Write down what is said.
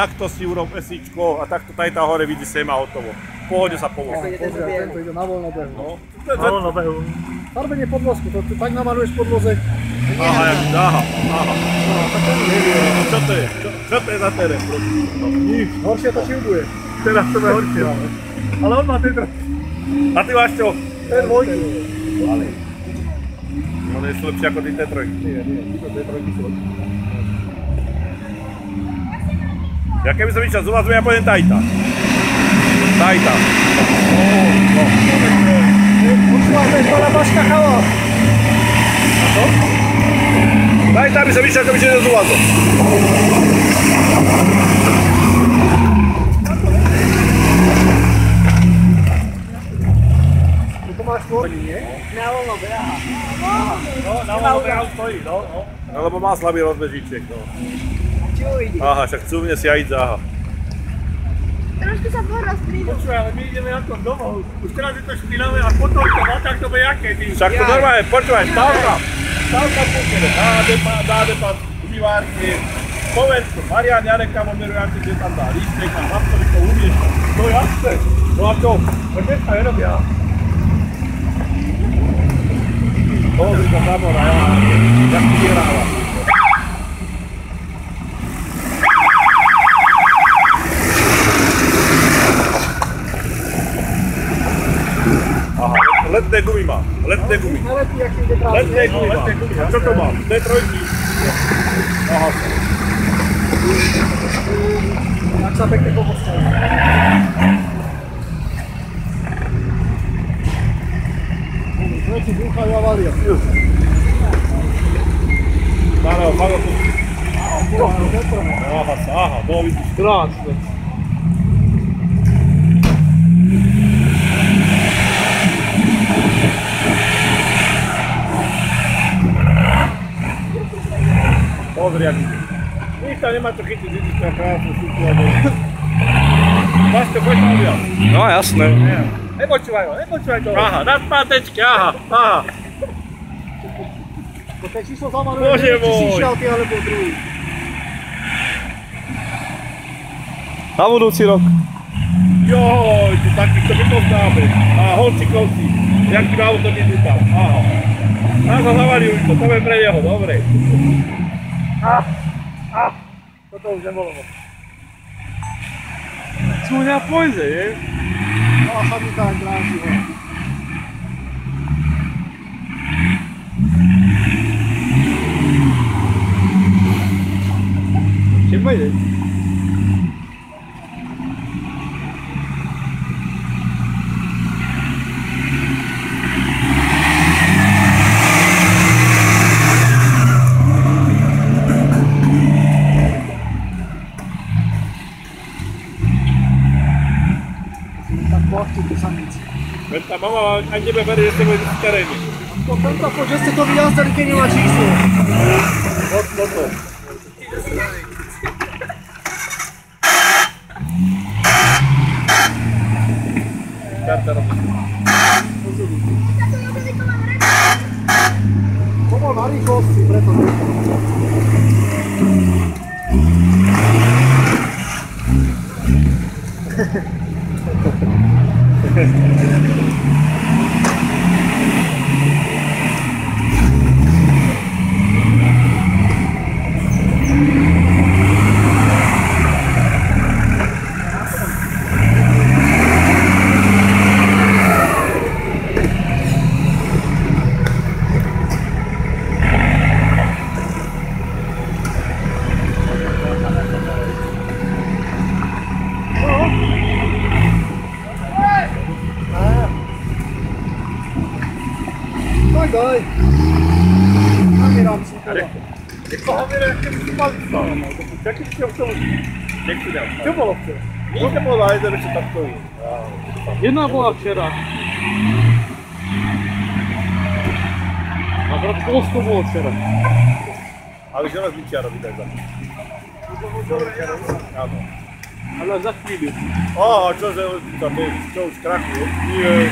Takto si urob esíčko a takto tady tá hore vidí sem a hotovo. V pohode sa povoz. Tento ide na voľnobehu. No. Na voľnobehu. Farbenie podvozku, to tak namaluješ podvoze. Aha, aha. Čo to je? Čo to je za terén? Nič, horšie to šilbuje. Teraz to bude horšie. Ale on má ten trh. A ty máš čo? Ten dvojky. No nie sú lepšie ako tí T3. Nie, to T3 sú lepšie. Ja keby som išiel z vás, ja pôjdem tajta. Tajta. No. Počúvaj, to je pána Baška chala. A to? Tajta by som išiel, keby išiel z vás. To máš tvoj, nie? Na voľnobehu. No, na voľnobehu stojí, no. Lebo má slabý rozbežíček, no. Aha, však chcú mne si aj ísť, aha. Trošku sa porozprýdu. Počúvaj, ale my ideme na tom domov. Už teraz je to špinavé a potom to má, tak to bude jaké, ty. Však to normálne, počúvaj, stavka púkne, dáde pán umývárky, povedz to, Marián Jarek tam omerujúci, že tam dá lístek a tam to umieš. To je jasné. No a čo? Prečo sa nerobia? Pozri sa zamora, jak ti vyhráva. Aha, letné gumy má, letné gumy. Letné gumy má. A čo to má? T3. Aha. Tak sa pekne popostaví. Veci dúchajú a valia. Dále ho, fakt ho tu. Aha, to vidíš. Krásne. Pozri, jak ide. Nič tam nemá čo chytiť, vidíš to krásne situáciu. Máš to, poď na objazd. No jasné. Nepočúvaj to. Aha, na spátečky, aha. To keď číslo zamaluje, Bože neviem, či si môj. išiel ty alebo druhý. Na budúci rok. Joj, tu takýchto vypoznáme. A holci, jak ti auto idú tam. Aha. Tam sa zavalí už to je pre neho, dobre. Toto už nebolo moc. Cúňa pôjde, je? No a sami tak dráži ho. Čím pôjde? Veď tá mama ani tebe berie, že ste boli v teréne. To tento poď, že ste to vyjazdali, keď nemá číslo. Toto. Karta robí. To bol na rýchlosti, preto to je. Daj. Namieram si to. Ako hovorím, aké si mali stále. Jaký si ho chcel? Nech si dám. Čo bolo včera? Nikde bola aj že takto je. Jedna bola včera. A brat Polsko bolo včera. Ale železničia robí tak za. Áno. Ale za chvíľu. Á, čo železnica, to už krachuje? Nie.